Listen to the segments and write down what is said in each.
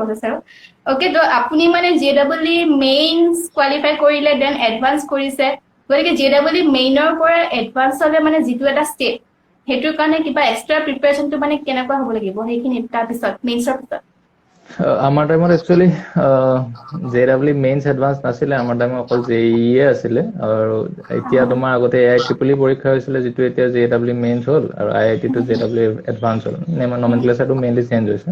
Professor okay তো আপুনি মানে জেডব্লিউ মেইনছ কোৱালিফাই কৰিলে দেন এডভান্স কৰিছে গতিকে জেডব্লিউ মেইনৰ পৰা এডভান্সলে মানে যিটো এটা ষ্টেপ হেতুৰ কাৰণে কিবা এক্সট্ৰা প্ৰিপাৰেচনটো মানে কেনেকুৱা হ'ব লাগিব সেইখিনি তাৰ পিছত মেইনছৰ পিছত আমাৰ টাইমত একচুয়ালি জেডব্লিউ মেইনছ এডভান্স নাছিলে আমাৰ টাইমত অকল জেইএ আছিলে আৰু এতিয়া তোমাৰ আগতে এআইট্ৰিপল পৰীক্ষা হৈছিলে যেটো এতিয়া জেডব্লিউ মেইনছ হ'ল আৰু আইআইটি টো জেডব্লিউ এডভান্স হ'ল নমেনক্লেচাৰটো মেইনলি চেঞ্জ হৈছে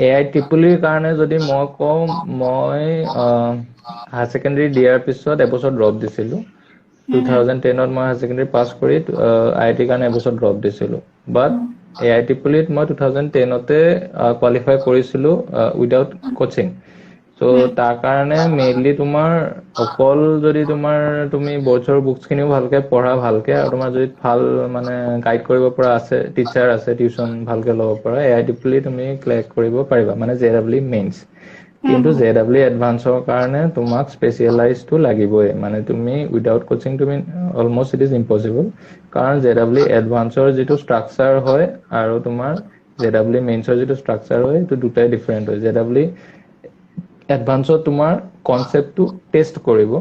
এআইট্ৰিপল কাৰণে যদি মই কওঁ মই হায়াৰ সেকেন্ডাৰী দিয়াৰ পিছত এবছৰ ড্ৰপ দিছিলো 2010ত মই হায়াৰ সেকেন্ডাৰী পাছ কৰি আইআইটিৰ কাৰণে এবছৰ ড্ৰপ দিছিলো বাট এআইট্ৰিপলিত মই 2010তে কোৱালিফাই কৰিছিলো উইদাউট কোচিং সো তাৰ কাৰণে মেইনলি তোমাৰ অকল যদি তুমি বৰ্ডছৰ বুকছ খিনিও ভালকে পঢ়া ভালকে আৰু তোমাৰ যদি ভাল মানে গাইড কৰিব পৰা আছে টিচাৰ আছে টিউচন ভালকে ল'ব পৰা এআইট্ৰিপলি তুমি ক্লিয়াৰ কৰিব পাৰিবা মানে জেডব্লিউ মেইনছ কিন্তু জেডব্লিউ এডভান্সৰ কাৰণে তোমাক স্পেশালাইজটো লাগিবই মানে তুমি উইদাউট কোচিং তুমি অলমোষ্ট ইট ইজ ইম্পসিবল কাৰণ জেডব্লিউ এডভান্সৰ যেটো স্ট্ৰাকচাৰ হয় আৰু তোমাৰ জেডব্লিউ মেইনছৰ যেটো স্ট্ৰাকচাৰ হয় তো দুটাই ডিফাৰেন্ট হয় জেডব্লিউ এডভান্সত তোমাৰ কনসেপ্টটো টেষ্ট কৰিব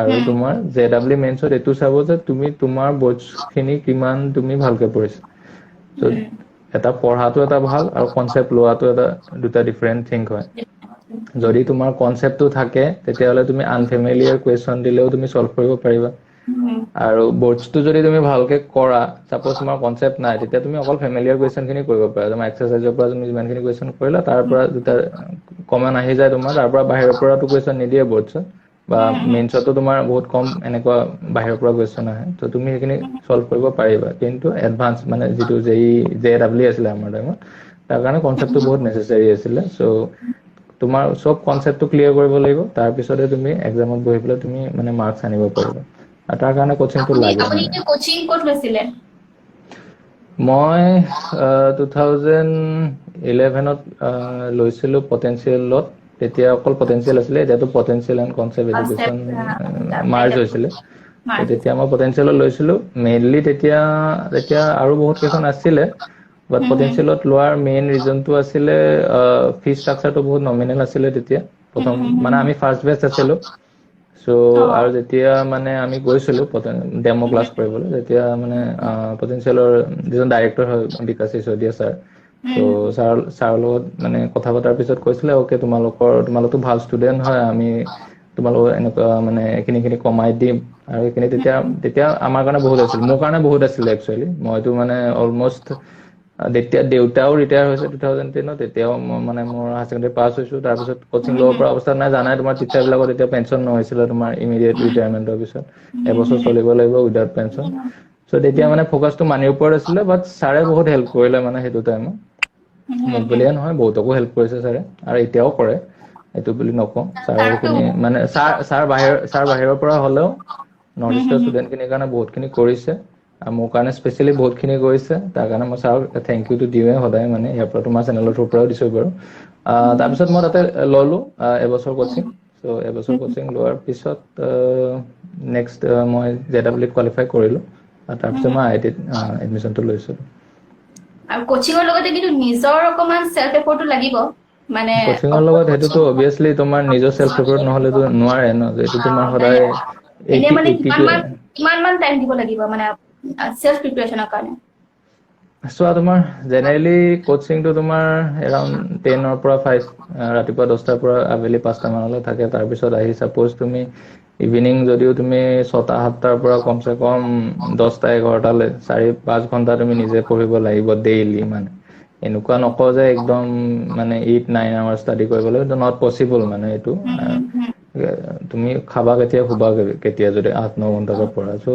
আৰু তোমাৰ জেডব্লিউ মেইনছত এটো চাব যে তুমি তোমাৰ বৰ্ডছ খিনি কিমান তুমি ভালকে পঢ়িছা তো এটা পঢ়াটো এটা ভাল আৰু কনসেপ্ট লোৱাটো এটা দুটা ডিফাৰেন্ট থিং হয় যদি তোমাৰ কনসেপ্টটো থাকে তেতিয়াহলে তুমি আনফেমিলিয়াৰ কোৱেশ্চন দিলেও তুমি সলভ কৰিব পাৰিবা আৰু বৰ্ডছটো যদি তুমি ভালকে কৰা সাপোজ তোমাৰ কনসেপ্ট নাই তেতিয়া তুমি অকল ফেমিলিয়াৰ কোৱেশ্চন খিনি কৰিব পাৰা তোমাৰ এক্সাৰসাইজৰ পৰা তুমি যিমানখিনি কোৱেশ্চন কৰিলা তাৰ পৰা দুটা কমন আহি যায় তোমাৰ তাৰ পৰা বাহিৰৰ পৰাটো কোৱেশ্চন নিদিয়ে বৰ্ডছত বা মেইনছতো তোমাৰ বহুত কম এনেকুৱা বাহিৰৰ পৰা কোৱেশ্চন আহে তো তুমি সেইখিনি সলভ কৰিব পাৰিবা কিন্তু এডভান্স মানে যেটো জেডব্লিউ আছিলে আমাৰ টাইমত তাৰ কাৰণে কনসেপ্টটো বহুত নেসেসাৰী আছিলে সো তোমাৰ সব কনসেপ্টটো ক্লিয়াৰ কৰিব লাগিব তাৰ পিছতে তুমি এক্সামত বহি পেলাই তুমি মানে মাৰ্কস আনিব পাৰিবা আৰু তাৰ কাৰণে কোচিংটো লাগে আপুনি মানে কোচিং ক'ত লৈছিলে মই 2011ত লৈছিলো পটেনশিয়েলত তেতিয়া অকল পটেনশিয়েল আছিলে এতিয়াতো potential and concept education merge হৈছিলে তো তেতিয়া মই পটেনশিয়েলত লৈছিলো মেইনলি তেতিয়া আৰু বহুত কেইখন আছিলে বাট পটেনশিয়েলত লোৱাৰ মেইন ৰিজনটো আছিলে ফি ষ্ট্ৰাকচাৰটো বহুত নমিনেল আছিলে তেতিয়া প্ৰথম মানে আমি ফাৰ্স্ট বেচ আছিলো সো আৰু যেতিয়া মানে আমি গৈছিলো ডেমো ক্লাছ কৰিবলৈ তেতিয়া মানে পটেনশিয়েলৰ যিজন ডাইৰেক্টৰ হয় বিকাশ সিসোদিয়া ছাৰ সো ছাৰৰ লগত মানে কথা পতাৰ পিছত কৈছিলে ওকে তোমালোকতো ভাল ষ্টুডেন্ট হয় আমি তোমালোক এনেকুৱা মানে এইখিনি কমাই দিম আৰু এইখিনি তেতিয়া আমাৰ কাৰণে বহুত আছিল মোৰ কাৰণে বহুত আছিল একচুয়ালি মইতো মানে অলমোষ্ট তেতিয়া দেউতাও ৰিটায়াৰ হৈছে 2010ত তেতিয়াও মানে মোৰ হায়াৰ সেকেন্ডাৰী পাছ হৈছো তাৰ পিছত কোচিং ল'ব পৰা অৱস্থা নাই জানাই তোমাৰ টিচাৰ বিলাকৰ তেতিয়া পেনশন নহৈছিলে তোমাৰ ইমিডিয়েট ৰিটায়াৰমেন্টৰ পিছত এবছৰ চলিব লাগিব উইদাউট পেনশন সো তেতিয়া মানে ফোকাসটো মানিৰ ওপৰত আছিলে বাট ছাৰে বহুত হেল্প কৰিলে মানে সেইটো টাইমত মোক বুলিয়ে নহয় বহুতকো হেল্প কৰিছে ছাৰে আৰু এতিয়াও কৰে এইটো বুলি নকওঁ ছাৰৰ খিনি মানে ছাৰ বাহিৰৰ পৰা হলেও নৰ্থ ইষ্টৰ ষ্টুডেন্ট খিনিৰ কাৰণে বহুতখিনি কৰিছে আৰু মোৰ কাৰণে স্পেশালি বহুতখিনি কৰিছে তাৰ কাৰণে মই ছাৰক থেংক ইউটো দিওঁৱে সদায় মানে ইয়াৰ পৰা তোমাৰ চেনেলৰ থ্ৰু পৰাও দিছো বাৰু তাৰপিছত মই তাতে ললো এবছৰ কোচিং সো এবছৰ কোচিং লোৱাৰ পিছত নেক্সট মই জেডব্লিউ কোৱালিফাই কৰিলো আৰু তাৰপিছত মই আইআইটিত এডমিশনটো লৈছো আৰু কোচিংৰ লগতে কিন্তু নিজৰ অকমান সেলফ এফৰ্টটো লাগিব মানে কোচিংৰ লগত হেতুটো অবিয়াসলি তোমাৰ নিজৰ সেলফ এফৰ্ট নহলেতো নোৱাৰে ন এইটো তোমাৰ সদায় এনে 80 মানে 80 কিমান মান টাইম দিব লাগিব মানে সেলফ প্ৰিপাৰেচনৰ কাৰণে চোৱা তোমাৰ জেনেৰেলি কোচিংটো তোমাৰ এৰাউণ্ড 10ৰ পৰা 5 ৰাতিপুৱা 10টাৰ পৰা আবেলি 5টা মানলৈ থাকে তাৰ পিছত আহি সাপোজ তুমি ইভিনিং যদিও তুমি 6টা 7টাৰ পৰা কমসে কম 10টা 11টালৈ 4-5 ঘন্টা তুমি নিজে পঢ়িব লাগিব ডেইলি মানে এনেকুৱা নকওঁ যে একদম মানে 8-9 আৱাৰ ষ্টাডি কৰিবলৈ এইটো নট পসিবল মানে এইটো তুমি খাবা কেতিয়া শুবা কেতিয়া যদি 8-9 ঘন্টাকে পঢ়া so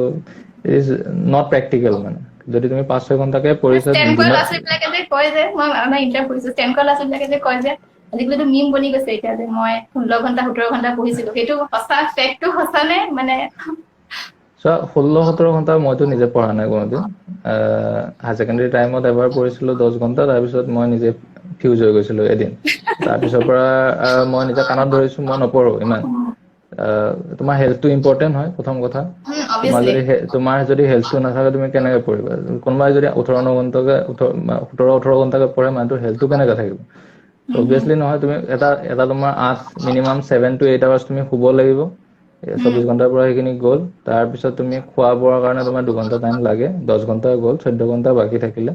it is not practical মানে যদি তুমি 5-6 ঘন্টাকে পঢ়িছা টেনকৰ দিনত ল'ৰাছোৱালীবিলাকে যে কয় যে মই আমাৰ ইণ্টাৰভিউ কৰিছো টেনকৰ ল'ৰাছোৱালীবিলাকে যে কয় যে আজিকালিতো মিম বনি গৈছে এতিয়া যে মই 16 ঘন্টা 17 ঘন্টা পঢ়িছিলো সেইটো সঁচা ফেক্টটো সঁচা নে মানে সো 16-17 ঘন্টা মইতো নিজে পঢ়া নাই কোনোদিন হায়াৰ সেকেন্ডাৰী টাইমত এবাৰ পঢ়িছিলো 10 ঘন্টা তাৰ পিছত মই নিজে ফিউজ হৈ গৈছিলো এদিন তাৰ পিছৰ পৰা মই নিজে কাণত ধৰিছো মই নপঢ়ো ইমান তোমাৰ হেল্থটো ইম্পৰ্টেন্ট হয় প্ৰথম কথা অবভিয়াছলি তোমাৰ যদি হেল্থটো নাথাকে তুমি কেনেকৈ পঢ়িবা কোনোবাই যদি 17 ঘন্টাকে 17-18 ঘন্টাকে পঢ়ে মানুহৰ হেল্থটো কেনেকৈ থাকিব অবভিয়াছলি নহয় তুমি এটা তোমাৰ 8 মিনিমাম 7 to 8 আৱাৰ্ছ তুমি শুব লাগিব 24 ঘণ্টাৰ পৰা সেইখিনি গ'ল তাৰপিছত তুমি খোৱা বোৱাৰ কাৰণে তোমাৰ 2 ঘণ্টা টাইম লাগে 10 ঘণ্টা গ'ল 14 ঘণ্টা বাকী থাকিলে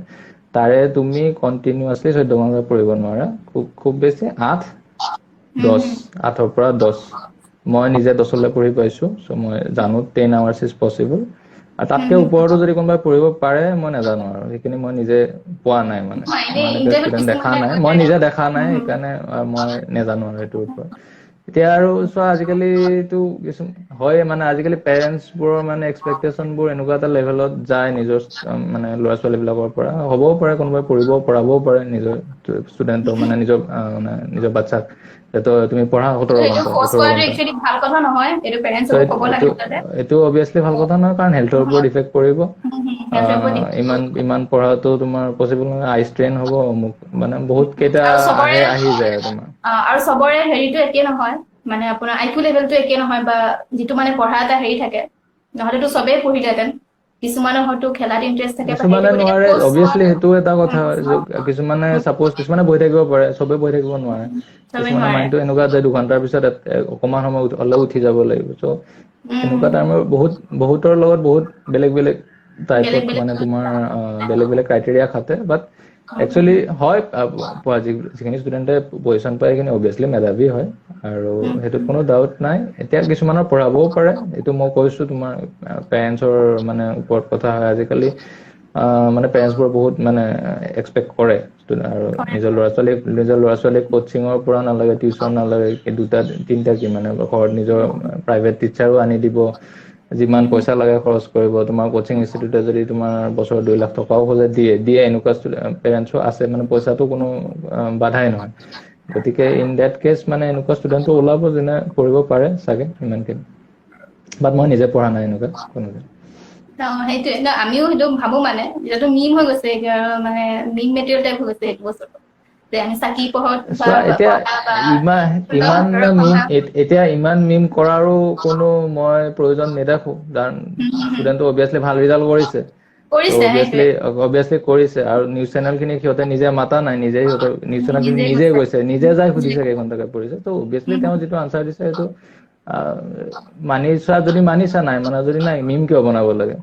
তাৰে তুমি কন্টিনিউয়াছলি 14 ঘণ্টা পঢ়িব নোৱাৰা খুব বেছি 8 10 8ৰ পৰা 10 মই নিজে 10 লৈ পঢ়ি পাইছো সো মই জানো 10 আৱাৰ্ছ ইজ পসিবল আৰু তাতকে ওপৰতো যদি কোনোবাই পঢ়িব পাৰে মই নাজানো আৰু সেইখিনি মই নিজে পোৱা নাই মানে মানে ষ্টুডেন্ট দেখা নাই মই নিজে দেখা নাই সেইকাৰণে মই নাজানো আৰু এইটোৰ ওপৰত এতিয়া আৰু চোৱা আজিকালিতো কিছু হয় মানে আজিকালি পেৰেন্টছ বোৰৰ মানে এক্সপেক্টেশন বোৰ এনেকুৱা এটা লেভেলত যায় নিজৰ মানে ল'ৰা ছোৱালী বিলাকৰ পৰা হ'বও পাৰে কোনোবাই পঢ়িব পঢ়াবও পাৰে নিজৰ ষ্টুডেন্টক মানে নিজৰ বাচ্চাক তো তুমি পঢ়া 17 এইটো ঘণ্টা ফ'ৰ্চ 18 কৰাটো ঘণ্টা একচুৱেলি ভাল কথা নহয় এইটো তো পেৰেণ্টছকো ক'ব এইটো লাগে তাতে এইটো অবভিয়াছলি ভাল কথা নহয় কাৰণ হেল্থৰ ওপৰত ইফেক্ট পৰিব হেল্থৰ ওপৰত depend কৰিব। ইমান পঢ়াটো তোমাৰ পসিবল নহয় আই ষ্ট্ৰেইন হ'ব মানে বহুত কেইটা আৰু চবৰে আহি যায় আৰু তোমাৰ আৰু চবৰে হেৰিটো একে নহয় মানে আপোনাৰ আইকিউ লেভেলটো একে নহয় বা যিটো মানে পঢ়া এটা হেৰি থাকে নহলেতো চবেই পঢ়িলেহেঁতেন কিছুমানৰ হয়তো খেলাত ইন্টাৰেষ্ট থাকে বা সেইটো কিছুমানে গতিকে নোৱাৰে ফ'ৰ্চ অবভিয়াছলি সেইটো এটা কথা কিছুমানে সাপোজ কিছুমানে বহি থাকিব পাৰে চবে বহি থাকিব নোৱাৰে চবেই কিছুমানৰ নোৱাৰে মাইণ্ডটো এনেকুৱা যে 2 ঘণ্টাৰ পিছত অকমান সময় হ'লেও উঠি যাব লাগিব সো এনেকুৱা টাইমৰ বহুতৰ লগত বহুত বেলেগ বেলেগ টাইপত বেলেগ মানে তোমাৰ বেলেগ ক্ৰাইটেৰিয়া খাতে বাট একচুয়ালি হয় যিখিনি ষ্টুডেণ্টে পজিশন পায় সেইখিনি অবভিয়াছলি মেধাৱী হয় আৰু সেইটোত কোনো ডাউট নাই এতিয়া কিছুমানৰ পঢ়াবও পাৰে এইটো মই কৈছো তোমাৰ পেৰেন্টছৰ মানে ওপৰত কথা হয় আজিকালি মানে পেৰেন্টছ বোৰ বহুত মানে এক্সপেক্ট কৰে আৰু নিজৰ ল'ৰা ছোৱালীক কোচিঙৰ পৰা নালাগে টিউচন নালাগে দুটা তিনটা কি মানে ঘৰত নিজৰ প্ৰাইভেট টিচাৰো আনি দিব যিমান পইচা লাগে খৰচ কৰিব তোমাৰ কোচিং ইনষ্টিটিউটে যদি তোমাৰ বছৰত 2 লাখ টকাও খোজে দিয়ে এনেকুৱা পেৰেন্টছো আছে মানে পইচাটো কোনো বাধাই নহয় গতিকে ইন দ্যাট কেছ মানে এনেকুৱা ষ্টুডেন্টটো ওলাব যেনে কৰিব পাৰে চাগে ইমানখিনি বাট মই নিজে পঢ়া নাই এনেকুৱা কোনো সেইটোৱে ন আমিও সেইটো ভাবো মানে যিহেতু মিম হৈ গৈছে এতিয়া মানে মিম মেটেৰিয়েল টাইপ হৈ গৈছে সেইটো বস্তুটো যে আমি চাকি পোহৰত চোৱা এতিয়া পঢ়া বা ইমান মিম এতিয়া ইমান মিম কৰাৰো কোনো মই প্ৰয়োজন নেদেখো কাৰণ ষ্টুডেন্টটো অবভিয়াছলি ভাল ৰিজাল্ট কৰিছে ত' কৰিছে সেইটোৱে অবভিয়াছলি কৰিছে আৰু নিউজ চেনেল খিনি সিহঁতে নিজে মাতা নাই নিজে সিহঁতে নিউজ চেনেল খিনি নিজে গৈছে নিজে যাই সুধিছে কেইঘণ্টাকে পঢ়িছে ত' অবভিয়াছলি তেওঁ যিটো আনচাৰ দিছে সেইটো মানিছা যদি মানিছা নাই মানে যদি নাই মিম কিয় বনাব লাগে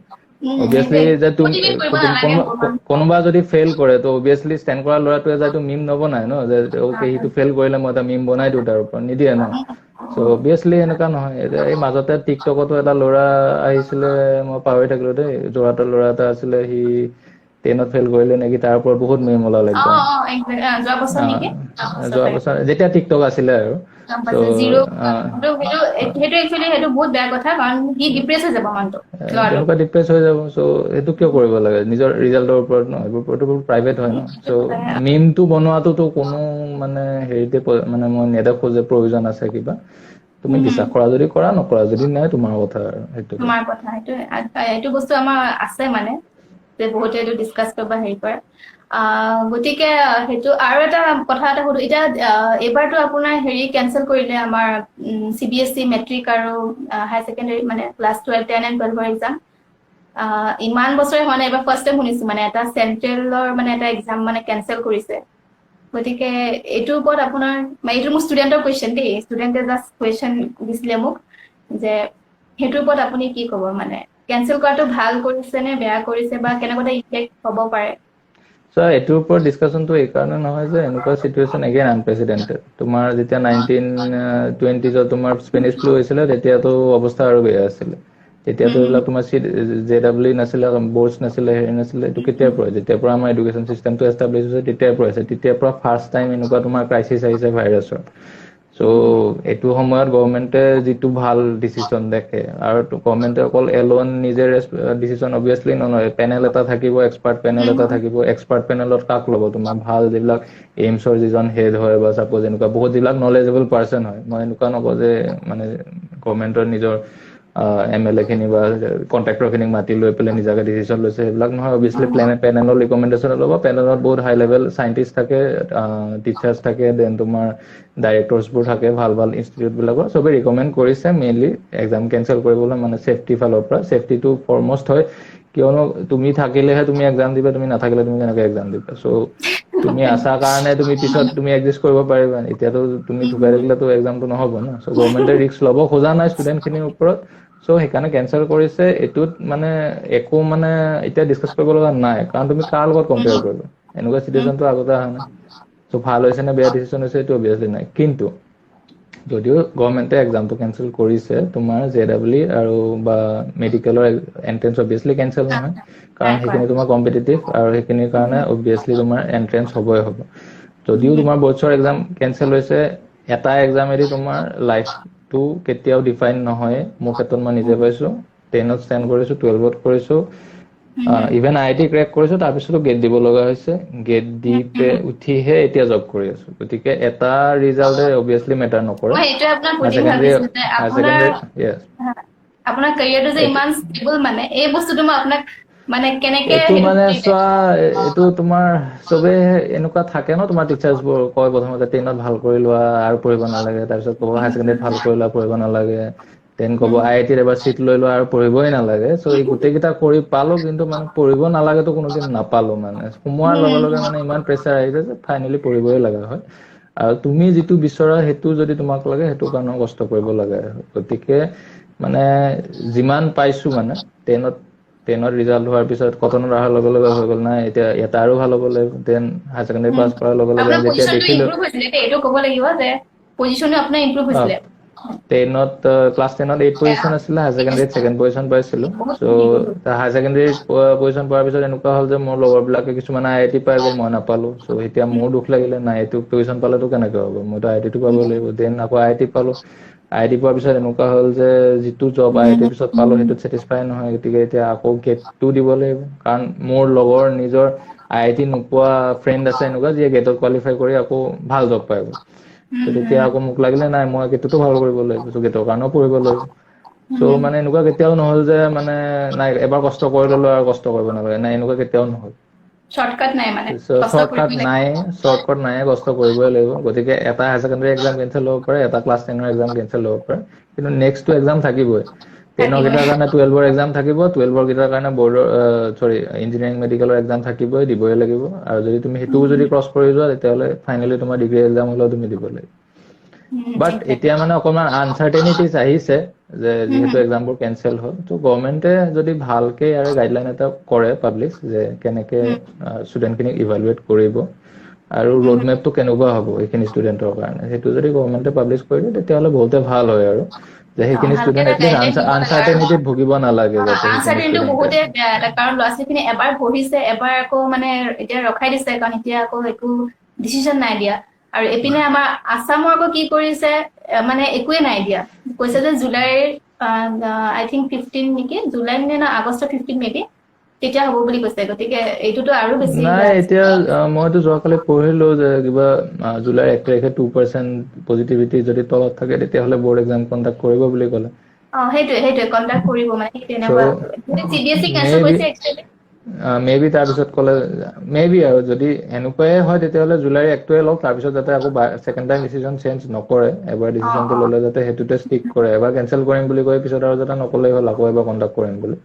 অবভিয়াছলি সেইটোৱে যে মটিভেট কৰিব নালাগে কোনোবা যদি ফেইল কৰে তো অবভিয়াছলি ষ্টেণ্ড কৰা ল'ৰাটোৱে যাইতো মিম নবনায় ন যে ওকে সিটো ফেইল কৰিলে মই এটা মিম বনাই দিওঁ তাৰ ওপৰত নিদিয়ে ন চ' অবভিয়াছলি এনেকুৱা নহয় এতিয়া এই মাজতে টিকটকতো এটা ল'ৰা আহিছিলে মই পাহৰি থাকিলো দেই যোৰহাটৰ ল'ৰা এটা আছিলে সি 10ত ফেইল কৰিলে নেকি তাৰ ওপৰত বহুত মিম ওলালে একদম যোৱা বছৰ নেকি যোৱা বছৰ যেতিয়া টিকটক আছিলে আৰু চ' জিৰ' সেইটো একচুৱেলি সেইটো বহুত বেয়া কথা কাৰণ সি ডিপ্ৰেছ হৈ যাব মানুহটো ল'ৰাটো তেনেকুৱা ডিপ্ৰেছ হৈ যাব চ' সেইটো কিয় কৰিব লাগে নিজৰ ৰিজাল্টৰ ওপৰত ন এইবোৰ প্ৰাইভেট হয় ন চ' মিমটো বনোৱাটোতো কোনো মানে হেৰিতে মানে মই নেদেখো যে প্ৰয়োজন আছে কিবা তুমি বিশ্বাস কৰা যদি কৰা নকৰা যদি নাই তোমাৰ কথা আৰু সেইটোকে তোমাৰ কথা এইটো বস্তু আমাৰ আছে মানে যে বহুতে এইটো ডিছকাছ কৰিব হেৰি কৰে গতিকে সেইটো আৰু এটা কথা এটা সুধো এতিয়া এইবাৰতো আপোনাৰ হেৰি কেনচেল কৰিলে আমাৰ CBSE মেট্ৰিক আৰু হায়াৰ ছেকেণ্ডেৰী মানে ক্লাছ 12 10 and 12 এক্সাম ইমান বছৰে হোৱা নাই এবাৰ ফাৰ্ষ্ট টাইম শুনিছো মানে এটা চেন্ট্ৰেলৰ মানে এটা এক্সাম মানে কেনচেল কৰিছে গতিকে এইটোৰ ওপৰত আপোনাৰ এইটো মোৰ ষ্টুডেণ্টৰ কুৱেশ্যন দেই ষ্টুডেণ্টে জাষ্ট কুৱেশ্যন দিছিলে মোক যে সেইটোৰ ওপৰত আপুনি কি ক'ব মানে কেনচেল কৰাটো ভাল কৰিছে নে বেয়া কৰিছে বা কেনেকুৱা ইফেক্ট হ'ব পাৰে এইটোৰ ওপৰত ডিছকাশ্যনটো এইকাৰণে নহয় যে এনেকুৱা চিটুৱেশ্যন এগেইন আনপ্ৰেচিডেণ্টেড তোমাৰ যেতিয়া 1920ত তোমাৰ স্পেনিছ ফ্লু হৈছিলে তেতিয়াতো অৱস্থা আৰু বেয়া আছিলে তেতিয়াতো এইবিলাক তোমাৰ JEE নাছিলে বৰ্ডছ নাছিলে হেৰি নাছিলে এইটো কেতিয়াৰ পৰা যেতিয়াৰ পৰা আমাৰ এডুকেশ্যন চিষ্টেমটো এষ্টাব্লিছ হৈছে তেতিয়াৰ পৰা আছে তেতিয়াৰ পৰা ফাৰ্ষ্ট টাইম এনেকুৱা তোমাৰ ক্ৰাইচিছ আহিছে ভাইৰাছৰ চ' এইটো সময়ত গভৰ্ণমেণ্টে যিটো ভাল ডিচিশ্যন দেখে আৰু গভৰ্ণমেণ্টে অকল এলোন নিজে ডিচিশ্যন অবভিয়াছলি নলয় পেনেল এটা থাকিব এক্সপাৰ্ট পেনেল এটা থাকিব এক্সপাৰ্ট পেনেলত কাক ল'ব তোমাৰ ভাল যিবিলাক এইমছৰ যিজন হেড হয় বা চাপ'জ এনেকুৱা বহুত যিবিলাক নলেজেবল পাৰ্চন হয় মই এনেকুৱা নকওঁ যে মানে গভৰ্ণমেণ্টৰ নিজৰ MLA খিনি বা কণ্ট্ৰেক্টৰ খিনিক মাতি লৈ পেলাই নিজাকে ডিচিশ্যন লৈছে সেইবিলাক নহয় অবভিয়াছলি পেনেলৰ ৰিকমেণ্ডেশ্যন ল'ব পেনেলত বহুত হাই লেভেল চাইণ্টিষ্ট থাকে টিচাৰ্ছ থাকে দেন তোমাৰ ডাইৰেক্টৰ্ছবোৰ থাকে ভাল ইনষ্টিটিউটবিলাকৰ চবে ৰিকমেণ্ড কৰিছে মেইনলি এক্সাম কেনচেল কৰিবলৈ মানে ছেফটি ফালৰ পৰা ছেফটিটো ফৰমষ্ট হয় কিয়নো তুমি থাকিলেহে তুমি এক্সাম দিবা, তুমি নাথাকিলে তুমি কেনেকৈ এক্সাম দিবা। চ' তুমি আছা কাৰণে তুমি পিছত তুমি এডজাষ্ট কৰিব পাৰিবা। এতিয়াতো তুমি ঢুকাই থাকিলেতো এক্সামটো নহ'ব না। চ' গভৰ্ণমেণ্টে ৰিস্ক ল'ব খোজা নাই ষ্টুডেণ্টখিনিৰ ওপৰত, চ' সেইকাৰণে কেনচেল কৰিছে। এইটোত মানে একো মানে এতিয়া ডিছকাছ কৰিব লগা নাই, কাৰণ তুমি কাৰ লগত কম্পেয়াৰ কৰিবা। এনেকুৱা চিটুৱেশ্যনটো আগতে অহা নাই। চ' ভাল হৈছে নে বেয়া ডিচিশ্যন হৈছে এইটো অভিয়াছলি নাই। কিন্তু যদিও গভৰ্ণমেণ্টে এক্সামটো কেনচেল কৰিছে, তোমাৰ JEE আৰু বা মেডিকেলৰ এণ্ট্ৰেন্স অভিয়াছলি কেনচেল নহয়, কাৰণ নাই কৰা। সেইখিনি তোমাৰ কম্পিটিটিভ আৰু সেইখিনিৰ কাৰণে অভিয়াছলি তোমাৰ এণ্ট্ৰেন্স হ'বই হ'ব। যদিও তোমাৰ বৰ্ডছৰ এক্সাম কেনচেল হৈছে, এটা এক্সামেদি তোমাৰ লাইফটো কেতিয়াও ডিফাইন নহয়। মোৰ ক্ষেত্ৰত মই নিজে পাইছোঁ, 10ত ষ্টেণ্ড কৰিছোঁ, 12ত কৰিছোঁ, ইভেন IIT ক্ৰেক কৰিছোঁ, তাৰপিছতো গেট দিব লগা হৈছে। গেট দি উঠিহে এতিয়া জব কৰি আছোঁ। গতিকে এটা ৰিজাল্টে অভিয়াছলি মেটাৰ নকৰে। মই এইটোৱে আপোনাক হায়াৰ সুধিম ছেকেণ্ডেৰী ভাবিছিলো যে য়েছ, আপোনাৰ কেৰিয়াৰটো যে এইটো ইমান ষ্টেবল, মানে এই বস্তুটো মই আপোনাক মানে কেনেকে এইটো সেইটো মানে বুজিলে? চোৱা, এইটো তোমাৰ চবে এনেকুৱা থাকে ন, তোমাৰ টিচাৰ্ছবোৰ কয় প্ৰথমতে 10ত ভাল কৰি লোৱা আৰু পঢ়িব নালাগে, তাৰপিছত ক'ব হায়াৰ ছেকেণ্ডেৰীত ভাল কৰি লোৱা, পঢ়িব নালাগে, দেন ক'ব IITত এবাৰ চিট লৈ লোৱা আৰু পঢ়িবই নালাগে। চ' এই গোটেইকেইটা কৰি পালোঁ, কিন্তু মানে পঢ়িব নালাগেতো কোনোদিন নাপালোঁ। মানে সোমোৱাৰ লগে লগে মানে ইমান প্ৰেছাৰ আহিছে যে ফাইনেলি পঢ়িবই লগা হয়। আৰু তুমি যিটো বিচৰা সেইটো যদি তোমাক লাগে, সেইটো কাৰণেও কষ্ট কৰিব লাগে। গতিকে মানে যিমান পাইছোঁ মানে 10ত ৰিজাল্ট হোৱাৰ পিছত কটনত অহাৰ লগে লগে হৈ গ'ল, নাই এতিয়া ইয়াতে আৰু ভাল হ'ব লাগিব। দেন হায়াৰ ছেকেণ্ডেৰী পাছ কৰাৰ লগে লগে আপোনাৰ যেতিয়া পজিশ্যনটো দেখিলোঁ, ইম্প্ৰুভ হৈছিলে দেই, এইটো ক'ব লাগিব যে পজিশ্যনটো আপোনাৰ ইম্প্ৰুভ হৈছিলে। 10ত ক্লাছ 10ত 8 পজিশ্যন আছিলে, হায়াৰ ছেকেণ্ডেৰীত 2nd পজিশ্যন পাইছিলোঁ। চ' বহুতখিনি ইম্প্ৰুভ। হায়াৰ ছেকেণ্ডেৰীত পজিশ্যন পোৱাৰ পিছত এনেকুৱা হ'ল যে মোৰ লগৰবিলাকে কিছুমানে IIT পাই গ'ল, মই নাপালোঁ। চ' এতিয়া মোৰ দুখ লাগিলে, নাই এইটো পজিশ্যন পালেতো কেনেকৈ হ'ব, মইতো IITটো পাব লাগিব। দেন আকৌ IIT পালোঁ। IIT পোৱাৰ পিছত এনেকুৱা হ'ল যে যিটো জব IITৰ পিছত পালোঁ সেইটোত ছেটিছফাই নহয়। গতিকে এতিয়া আকৌ গেটটো দিব লাগিব, কাৰণ মোৰ লগৰ নিজৰ IIT নোপোৱা ফ্ৰেণ্ড আছে এনেকুৱা, যিয়ে গেটত কোৱালিফাই কৰি আকৌ ভাল জব পাই গ'ল। চ' তেতিয়া আকৌ মোক লাগিলে, নাই মই গেটতো ভাল কৰিব লাগিব, চ' গেটৰ কাৰণেও পঢ়িব লাগিব। চ' মানে এনেকুৱা কেতিয়াও নহ'ল যে মানে নাই এবাৰ কষ্ট কৰি ল'লো আৰু কষ্ট কৰিব নালাগে, নাই এনেকুৱা কেতিয়াও নহ'ল। শ্বৰ্টকাট নাই মানে, কষ্ট শ্বৰ্টকাট কৰিবই লাগিব। নাই, শ্বৰ্টকাট নাই, কষ্ট কৰিবই লাগিব। গতিকে এটা হায়াৰ ছেকেণ্ডেৰী এক্সাম কেনচেল হ'ব পাৰে, এটা ক্লাছ 10ৰ এক্সাম কেনচেল হ'ব পাৰে, কিন্তু নেক্সটটো এক্সাম থাকিবই। 10ৰ থাকিবই। কেইটাৰ কাৰণে 12ৰ এক্সাম থাকিব, 12ৰ কেইটাৰ কাৰণে ইঞ্জিনিয়াৰিং মেডিকেলৰ এক্সাম থাকিবই, দিবই লাগিব। আৰু যদি তুমি সেইটোও যদি ক্ৰছ কৰি যোৱা, তেতিয়াহ'লে ফাইনেলি তোমাৰ ডিগ্ৰী এক্সাম হ'লেও তুমি দিব লাগিব। বাট একজেক্টলি। এতিয়া মানে অকণমান আনচাৰ্টেনিটিজ আহিছে, যে যিহেতু এক্সামবোৰ কেনচেল হ'ল। ত' গভৰ্ণমেণ্টে যদি ভালকে ইয়াৰে গাইডলাইন এটা কৰে পাব্লিছ, যে কেনেকে ষ্টুডেণ্টখিনিক ইভালুৱেট কৰিব আৰু ৰোড মেপটো কেনেকুৱা হ'ব এইখিনি ষ্টুডেণ্টৰ কাৰণে, সেইটো যদি গভৰ্ণমেণ্টে পাব্লিছ কৰি দিয়ে, তেতিয়াহ'লে বহুতে ভাল হয় আৰু। যে সেইখিনি ভালকে ষ্টুডেণ্ট এটা এটলিষ্ট গাইডলাইন দিব লাগে আৰু আনচাৰ্টেনিটিত ভুগিব নালাগে, যাতে সেইখিনি আনচাৰ্টেইনটো ষ্টুডেণ্টে। বহুতে বেয়া এটা, কাৰণ ল'ৰা ছোৱালীখিনি এবাৰ পঢ়িছে, এবাৰ আকৌ মানে এতিয়া ৰখাই দিছে, কাৰণ এতিয়া আকৌ একো ডিচিশ্যন নাই দিয়া। আৰু এইপিনে আমাৰ আছামৰ আকৌ কি কৰিছে, মানে একোৱে নাই দিয়া। কৈছে যে জুলাইৰ আই থিংক 15 নেকি, জুলাই নে আগষ্টৰ 15 মে বি, তেতিয়া হ'ব বুলি কৈছে। গতিকে এইটোতো আৰু বেছি নাই বেয়া এতিয়া হৈছে। মইতো যোৱাকালি পঢ়িলো যে কিবা জুলাইৰ 1 তাৰিখে 2% পজিটিভিটি যদি তলত থাকে, তেতিয়াহ'লে বৰ্ড এক্সাম কণ্ডাক্ট কৰিব বুলি ক'লে। সেইটোৱে কণ্টাক্ট কৰিব মানে, সেই তেনেকুৱা চ' CBSE কেনচেল কৰিছে একচুৱেলি। মে বি তাৰপিছত ক'লে, মে বি আৰু যদি এনেকুৱাই হয়, তেতিয়াহ'লে জুলাইৰ 1টোৱে লওক, তাৰপিছত যাতে আকৌ ছেকেণ্ড টাইম ডিচিশ্যন চেঞ্জ নকৰে। এবাৰ অ ডিচিশ্যনটো অ ল'লে যাতে সেইটোতে ষ্টিক কৰে, এবাৰ কেনচেল কৰিম বুলি কৈ পিছত আৰু যাতে নক'লেই হ'ল আকৌ এবাৰ কণ্ডাক্ট কৰিম বুলি।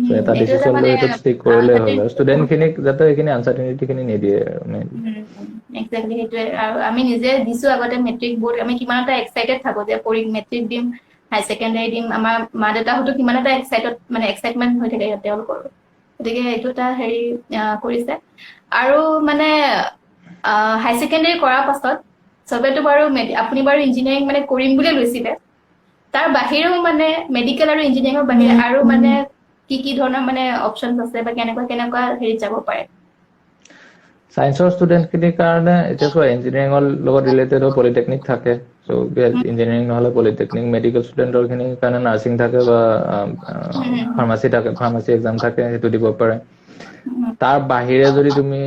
চ' এটা এইটো ডিচিশ্যন লৈ মানে সেইটোত ষ্টিক কৰিলেই হ'ল, আৰু আনচাৰ্টেইনটিটো বহুত ষ্টুডেণ্টখিনিক যাতে সেইখিনি আনচাৰ্টেনিটিখিনি নিদিয়ে আৰু। একজেক্টলি সেইটোৱে। আৰু আমি নিজে দিছো আগতে মেট্ৰিক বৰ্ড, আমি কিমান এটা এক্সাইটেড থাকো যে মেট্ৰিক দিম, হায়াৰ ছেকেণ্ডাৰী দিম, আমাৰ মা দেউতাহঁতো কিমান এটা এক্সাইটমেণ্ট হৈ থাকে তেওঁলোকৰো। গতিকে এইটো এটা হেৰি কৰিছে। আৰু মানে হায়াৰ ছেকেণ্ডাৰী কৰাৰ পাছত চবেতো বাৰু আপুনি বাৰু ইঞ্জিনিয়াৰিং মানে কৰিম বুলিয়ে লৈছিলে, তাৰ বাহিৰেও মানে মেডিকেল আৰু ইঞ্জিনিয়াৰিঙৰ বাহিৰে আৰু মানে কি ধৰণৰ মানে অপচন আছে, বা কেনেকুৱা হেৰিত যাব পাৰে? ছায়েন্সৰ ষ্টুডেণ্টখিনিৰ কাৰণে এতিয়া চোৱা, ইঞ্জিনিয়াৰিঙৰ লগত ৰিলেটেড পলিটেকনিক থাকে। চ' ইঞ্জিনিয়াৰিং নহ'লে পলিটেকনিক, মেডিকেল ষ্টুডেণ্টৰখিনিৰ কাৰণে নাৰ্ছিং থাকে বা ফাৰ্মাচী থাকে, ফাৰ্মাচী এক্সাম থাকে, সেইটো দিব পাৰে। তাৰ বাহিৰে যদি তুমি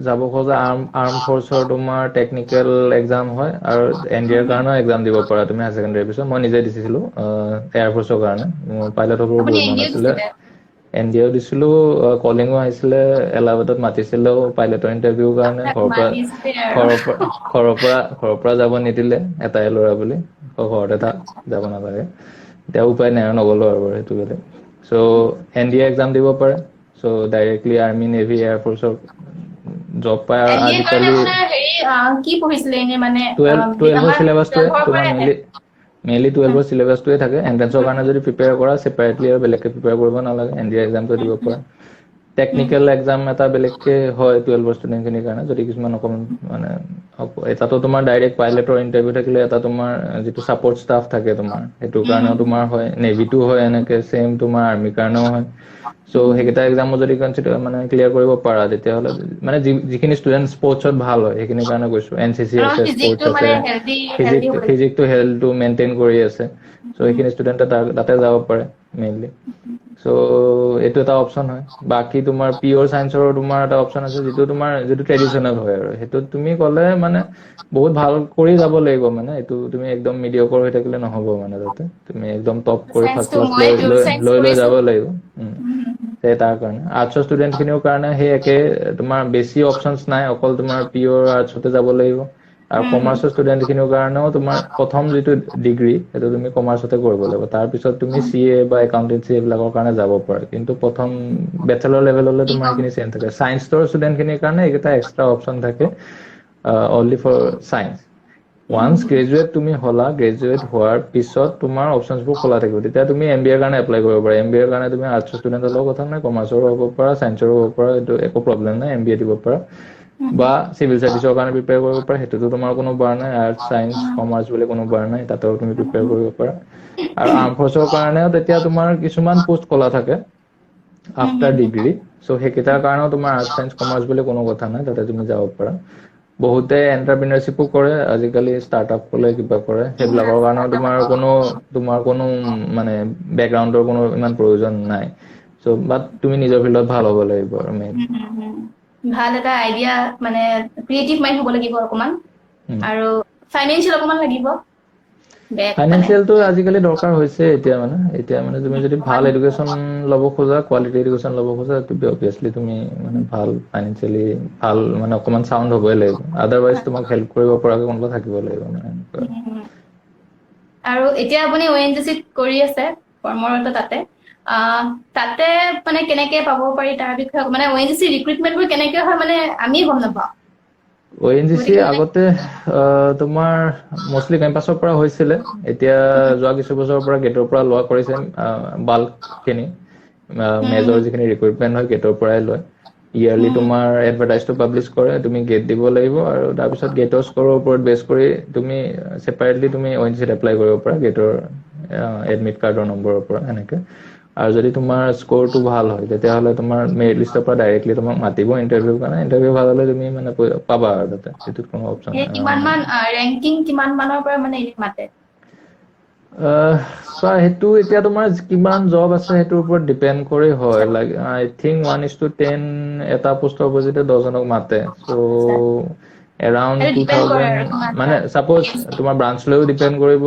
যাব খোজা, আৰ্ম ফ'ৰ্চৰ তোমাৰ টেকনিকেল এক্সাম হয়, আৰু NDA ৰ কাৰণেও এক্সাম দিব পাৰা তুমি হায়াৰ ছেকেণ্ডাৰীৰ পিছত। মই নিজে দিছিলোঁ এয়াৰফ'ৰ্চৰ কাৰণে, মোৰ পাইলট হ'বও আপুনি বহুত মন এনডিএ আছিলে। দিছিলে? NDAও দিছিলোঁ, কলিঙো আহিছিলে, এলাহাবাদত মাতিছিলেও পাইলটৰ ইণ্টাৰভিউৰ কাৰণে। আপোনাক মাতিছে আৰু ঘৰৰ পৰা যাব নিদিলে, এটাই ল'ৰা বুলি, ঘৰতে থাক, যাব নালাগে। এতিয়া উপায় নাই আৰু, নগ'লো আৰু বাৰু সেইটো বেলেগ। চ' সো NDA এক্সাম দিব পাৰে so directly army navy air ফ'ৰ্চৰ জব পায় আৰু এনডিএৰ কাৰণে আজিকালি আপোনাৰ হেৰি কি পঢ়িছিলে এনে মানে 12ৰ আমাৰ চিলেবাছটোৱে 12ৰ তোমাৰ পৰাই আহে মেইনলি 12ৰ চিলেবাছটোৱে থাকে এন্ট্ৰেন্সৰ কাৰণে যদি প্ৰিপেয়াৰ কৰা সেপাৰেটলি আৰু বেলেগকে প্ৰিপেয়াৰ কৰিব নালাগে NDA এক্সামটো দিব পৰা টেকনিক্যাল এক্সাম এটা বেলেগকে হয় 12ৰ ষ্টুডেণ্টখিনিৰ কাৰণে যদি কিছুমান অকমান মানে এটাতো তোমাৰ ডাইৰেক্ট পাইলটৰ ইণ্টাৰভিউ থাকিলে এটা তোমাৰ যিটো ছাপৰ্ট ষ্টাফ থাকে তোমাৰ সেইটোৰ কাৰণেও তোমাৰ হয় নেভিটো হয় এনেকে সেম তোমাৰ আৰ্মিৰ কাৰণেও হয় সো সেইকেইটা এক্সামো যদি কনসিডাৰ মানে ক্লিয়াৰ কৰিব পাৰা তেতিয়াহ'লে মানে যিখিনি ষ্টুডেণ্ট স্পৰ্টছত ভাল হয় সেইখিনিৰ কাৰণে কৈছো NCC আৰু আছে স্পৰ্টছ ফিজিকটো আছে মানে হেল্ডি হৈ ফিজিকটো হেল্থটো মেইনটেইন কৰি আছে সো সেইখিনি ষ্টুডেণ্টে তাতে যাব পাৰে মেইনলি সো এইটো এটা অপচন হয় বাকি তোমাৰ পিওৰ সায়েন্সৰ তোমাৰ এটা অপচন আছে যিটো ট্ৰেডিশনেল হয় আৰু সেইটো তুমি ক'লে মানে বহুত ভাল কৰি যাব লাগিব মানে এইটো তুমি একদম মিডিয়কৰ হৈ থাকিলে নহ'ব মানে তাতে তুমি একদম টপ কৰি ফাৰ্ষ্ট চায়েন্সটো ক্লাছ মই পিউৰ চায়েন্স লৈ কৰিছো যাব লাগিব তাৰ কাৰণে আৰ্টছৰ ষ্টুডেণ্টখিনিৰ কাৰণে সেই একে তোমাৰ বেছি অপচনছ নাই অকল তোমাৰ পিওৰ আৰ্টছতে যাব লাগিব আৰু কমাৰ্চৰ ষ্টুডেণ্টখিনিৰ কাৰণেও তোমাৰ প্ৰথম যিটো ডিগ্ৰী সেইটো তুমি কমাৰ্চতে কৰিব লাগিব তাৰপিছত তুমি CA বা একাউণ্টেন্সি এইবিলাকৰ কাৰণে যাব পাৰা কিন্তু প্ৰথম বেচেলৰ লেভেললৈ তোমাৰ বিকম সেইখিনি চেঞ্জ থাকে সায়েন্সৰ ষ্টুডেণ্টখিনিৰ কাৰণে এইকেইটা এক্সট্ৰা অপচন থাকে only for science once graduate তুমি হ'লা গ্ৰেজুৱেট হোৱাৰ পিছত তোমাৰ অপচনছবোৰ খোলা থাকিব তেতিয়া তুমি MBA ৰ কাৰণে এপ্লাই কৰিব পাৰা MBA ৰ কাৰণে তুমি আৰ্টছৰ ষ্টুডেণ্টৰ লগত কথা নাই কমাৰ্চৰো হ'ব পাৰা সায়েন্সৰো হ'ব পাৰা এইটো একো প্ৰব্লেম নাই MBA দিব পাৰা বা চিভিল সাৰ্ভিচৰ কাৰণে প্ৰিপেয়াৰ কৰিব পাৰা সেইটোতো তোমাৰ কোনো বাৰ নাই আৰ্টছ সায়েন্স কমাৰ্চ বুলি কোনো বাৰ নাই তাতেও তুমি প্ৰিপেয়াৰ কৰিব পাৰা আৰু আৰ্ম ফ'ৰ্চৰ কাৰণেও তেতিয়া তোমাৰ কিছুমান পোষ্ট খোলা থাকে আফটাৰ ডিগ্ৰী সো সেইকেইটাৰ কাৰণেও তোমাৰ আৰ্টছ সায়েন্স কমাৰ্চ বুলি কোনো কথা নাই তাতে তুমি যাব পাৰা বহুতে এন্টাৰপ্ৰিনাৰশ্বিপো কৰে আজিকালি ষ্টাৰ্টআপ খোলে কিবা কৰে সেইবিলাকৰ কাৰণেও তোমাৰ কোনো মানে বেকগ্ৰাউণ্ডৰ কোনো ইমান প্ৰয়োজন নাই সো বাট তুমি নিজৰ ফিল্ডত ভাল হ'ব লাগিব আৰু মেইন ভাল এটা আইডিয়া মানে ক্ৰিয়েটিভ মাইণ্ড হ'ব লাগিব অকমান আৰু ফাইনেন্সিয়েল অকমান লাগিব বেক মানে ফাইনেন্সিয়েলটো আজিকালি দৰকাৰ হৈছে এতিয়া মানে তুমি যদি ভাল এডুকেশ্যন ল'ব খোজা কোৱালিটি এডুকেশ্যন ল'ব খোজা অবভিয়াছলি তুমি মানে ভাল ফাইনেন্সিয়েলি ভাল মানে অকমান চাউণ্ড হ'বই লাগিব আদাৰৱাইজ তোমাক হেল্প কৰিব পৰাকৈ কোনোবা থাকিব লাগিব মানে এনেকুৱা আৰু এতিয়া আপুনি ONGC কৰি আছে কৰ্মৰত তাতে মানে কেনেকে পাব পাৰি তাৰ বিষয়ে মানে ONGC ৰিক্ৰুটমেন্টবোৰ কেনেকে হয় মানে আমি গম নাপাওঁ ONGC গতিকে মানে আগতে তোমাৰ মষ্টলি কেম্পাছৰ পৰা হৈছিলে এতিয়া যোৱা কিছু বছৰৰ পৰা গেটৰ পৰা লোৱা কৰিছে বাল্কখিনি মেজৰ যিখিনি ৰিক্ৰুটমেন্ট হয় গেটৰ পৰাই লয় ইয়াৰলি তোমাৰ এডভাৰটাইজটো পাব্লিছ কৰে তুমি গেট দিব লাগিব আৰু তাৰপিছত গেটৰ স্ক'ৰৰ ওপৰত বেছ কৰি তুমি ছেপাৰেটলি তুমি ONGCত এপ্লাই কৰিব পাৰা গেটৰ এডমিট কাৰ্ডৰ নম্বৰৰ পৰা এনেকে আৰু যদি তোমাৰ স্ক'ৰটো ভাল হয় তেতিয়াহ'লে তোমাৰ মেৰিট লিষ্টৰ পৰা ডাইৰেক্টলি তোমাক মাতিব ইণ্টাৰভিউৰ কাৰণে ইণ্টাৰভিউ ভাল হ'লে তুমি মানে পাবা আৰু তাতে সেইটোত কোনো অপচন সেই কিমান মান ৰেংকিং কিমান মানৰ পৰা মানে মাতে চোৱা সেইটো এতিয়া তোমাৰ কিমান জব আছে সেইটোৰ ওপৰত ডিপেণ্ড কৰি হয় লাইক আই থিংক 1:10 এটা পোষ্টৰ অপজিটে 10 জনক মাতে চ' এৰাউণ্ড সেইটো ডিপেণ্ড কৰে 2000 আৰু কিমান মানে চাপ'জ তোমাৰ ব্ৰাঞ্চ লৈও ডিপেণ্ড কৰিব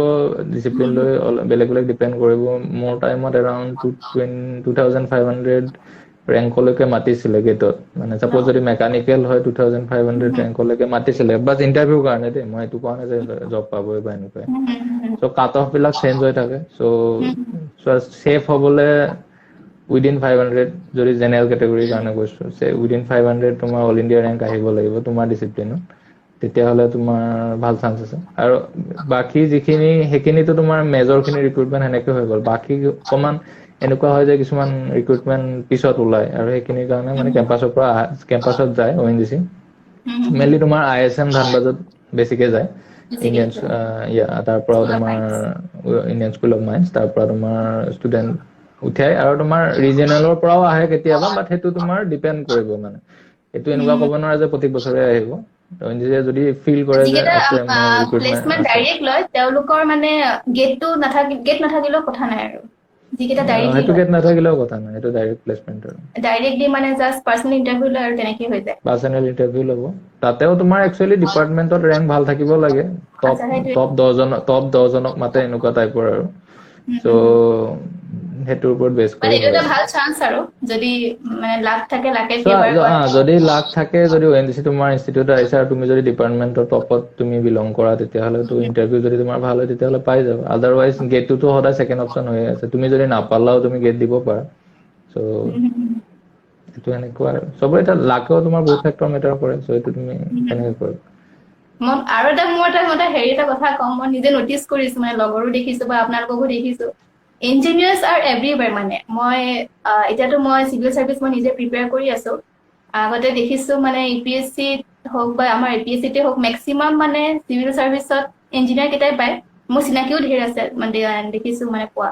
ডিচিপ্লিন লৈ বেলেগ বেলেগ ডিপেণ্ড কৰিব মোৰ টাইমত এৰাউণ্ড 2500 ৰেংকলৈকে মাতিছিলে গেটত মানে চাপ'জ যদি মেকানিকেল হয় 2500 ৰেংকলৈকে মাতিছিলে বাছ ইণ্টাৰভিউৰ কাৰণে দেই মই এইটো কোৱা নাই যে জব পাবই বা এনেকুৱাই চ' কাট অফ বিলাক চেঞ্জ হৈ থাকে চ' ছেফ হ'বলৈ উইদিন 500 যদি জেনেৰেল কেটেগৰীৰ কাৰণে কৈছো উইদিন 500 তোমাৰ অল ইণ্ডিয়া ৰেংক আহিব লাগিব তোমাৰ ডিচিপ্লিনত তেতিয়াহ'লে তোমাৰ ভাল চান্স আছে আৰু বাকী যিখিনি সেইখিনিতো তোমাৰ মেজৰখিনি ৰিক্ৰুটমেণ্ট সেনেকে হৈ গ'ল বাকী অকণমান এনেকুৱা হয় যে কিছুমান ৰিক্ৰুটমেণ্ট পিছত ওলায় আৰু সেইখিনিৰ কাৰণে মানে কেম্পাছত যায় ONGC মেইনলি তোমাৰ ISM ধানবাদত বেছিকে যায় ইণ্ডিয়ান তাৰ পৰাও তোমাৰ ইণ্ডিয়ান স্কুল অফ মাইন্স তাৰ পৰা তোমাৰ ষ্টুডেণ্ট উঠাই আৰু তোমাৰ ৰিজনেলৰ পৰাও আহে কেতিয়াবা বাট সেইটো তোমাৰ ডিপেণ্ড কৰিব মানে এইটো এনেকুৱা ক'ব নোৱাৰে যে প্ৰত্যেক বছৰে আহিব ONGC যদি ফিল কৰে যে যিকেইটা আছে মোৰ ৰিক্ৰুটমেণ্ট প্লেচমেন্ট আছে ডাইৰেক্ট লয় তেওঁলোকৰ মানে গেট নাথাকিলেও কথা নাই আৰু যিকেইটা ডাইৰেক্টলি সেইটো লয় গেট নাথাকিলেও কথা নাই সেইটো ডাইৰেক্ট প্লেচমেণ্ট আৰু ডাইৰেক্টলি মানে জাষ্ট পাৰ্চনেল ইণ্টাৰভিউ লয় আৰু তেনেকে হৈ যায় পাৰ্চনেল ইণ্টাৰভিউ ল'ব তাতেও তোমাৰ একচুৱেলি ডিপাৰ্টমেণ্টত ৰেংক ভাল থাকিব লাগে আচ্ছা সেইটোৱে টপ 10 জনক মাতে এনেকুৱা টাইপৰ আৰু সো হেতুৰ ওপৰত বেছ মানে কৰি এইটো হয় এটা ভাল চান্স আৰু যদি মানে লাক থাকে লাকে ফেভাৰ কৰে যদি লাক থাকে যদি ONGC তোমাৰ ইনষ্টিটিউট আহিছে আৰু তুমি যদি ডিপাৰ্টমেণ্টৰ টপত তুমি বিলং কৰা তেতিয়াহ'লে তো ইণ্টাৰভিউ যদি তোমাৰ ভাল হয় তেতিয়াহ'লে পাই যাবা আদাৰৱাইজ গেটটোতো সদায় ছেকেণ্ড অপশ্যন হৈয়ে আছে তুমি যদি নাপালাও তুমি গেট দিব পাৰা সো এইটো এনেকুৱা আৰু চবৰে এটা লাকেও তোমাৰ বহুত ফেক্টৰ মেটাৰ কৰে সো এইটো তুমি কেনেকৈ কৰিবা মই আৰু এটা মোৰ এটা হেৰি এটা কথা কম মই নিজে নটিচ কৰিছো মানে লগৰো দেখিছো বা আপোনালোককো দেখিছো ইঞ্জিনিয়াৰ্ছ আৰ এভৰিৱেৰ মানে মই এতিয়াতো মই চিভিল চাৰ্ভিচ মই নিজে প্ৰিপেয়াৰ কৰি আছো আগতে দেখিছো মানে UPSC হওক বা আমাৰ APSCতে হওক মেক্সিমাম মানে চিভিল চাৰ্ভিচত ইঞ্জিনিয়াৰ কেইটাই পায় মোৰ চিনাকিও ধেৰ আছে মানে দেখিছো মানে পোৱা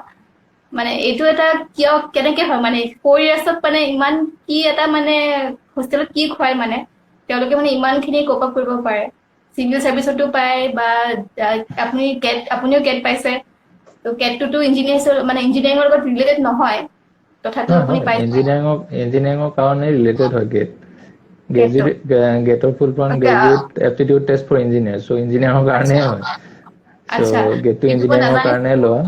মানে এইটো এটা কিয় কেনেকে হয় মানে 4 ইয়াৰ্ছত মানে ইমান কি এটা মানে হোষ্টেলত কি খুৱাই মানে তেওঁলোকে মানে ইমানখিনি কোপ আপ কৰিব পাৰে চিভিল চাৰ্ভিচতো পায় বা আপুনিও কেট পাইছে তো কেটটোতো মানে ইঞ্জিনিয়াৰিঙৰ লগত ৰিলেটেড নহয় তথাপিও আপুনি হয় পাইছে ইঞ্জিনিয়াৰিঙৰ কাৰণে ৰিলেটেড হয় কেটটো গেটৰ full form graduate aptitude test for engineer so ইঞ্জিনিয়াৰৰ কাৰণে আচ্ছা হয় সো আচ্ছা গেটটো এইটো মই ইঞ্জিনিয়াৰিঙৰ কাৰণে নাজানিছিলো লোৱা